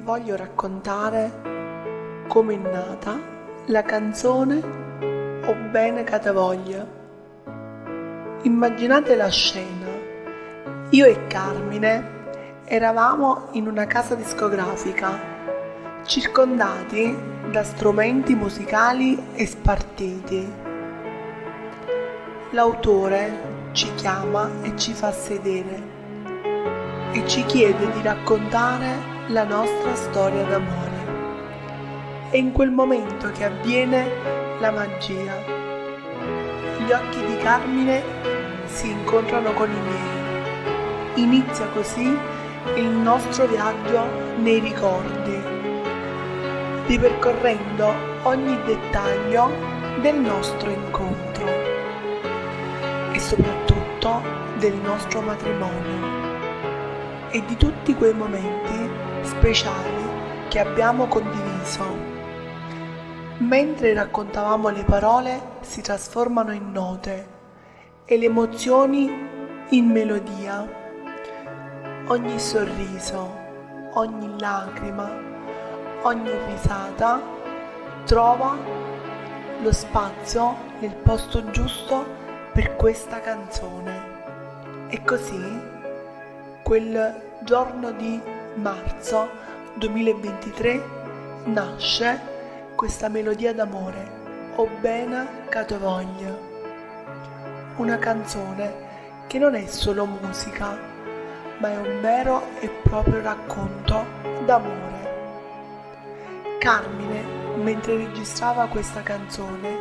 voglio raccontare come è nata la canzone "O bene che te voglia". Immaginate la scena. Io e Carmine eravamo in una casa discografica, circondati da strumenti musicali e spartiti. L'autore ci chiama e ci fa sedere e ci chiede di raccontare la nostra storia d'amore. È in quel momento che avviene la magia. Gli occhi di Carmine si incontrano con i miei. Inizia così il nostro viaggio nei ricordi, ripercorrendo ogni dettaglio del nostro incontro e soprattutto del nostro matrimonio e di tutti quei momenti speciali che abbiamo condiviso. Mentre raccontavamo, le parole si trasformano in note e le emozioni in melodia. Ogni sorriso, ogni lacrima, ogni risata trova lo spazio nel posto giusto per questa canzone. E così quel giorno di marzo 2023 nasce questa melodia d'amore, "O bene che te voglia", una canzone che non è solo musica, ma è un vero e proprio racconto d'amore. Carmine, mentre registrava questa canzone,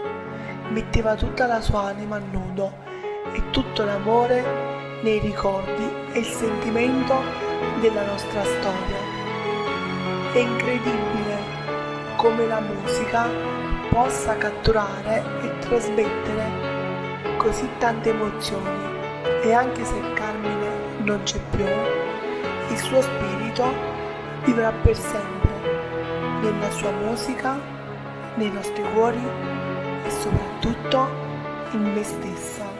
metteva tutta la sua anima a nudo e tutto l'amore nei ricordi e il sentimento della nostra storia. È incredibile come la musica possa catturare e trasmettere così tante emozioni, e anche se Carmine non c'è più, il suo spirito vivrà per sempre nella sua musica, nei nostri cuori e soprattutto in me stessa.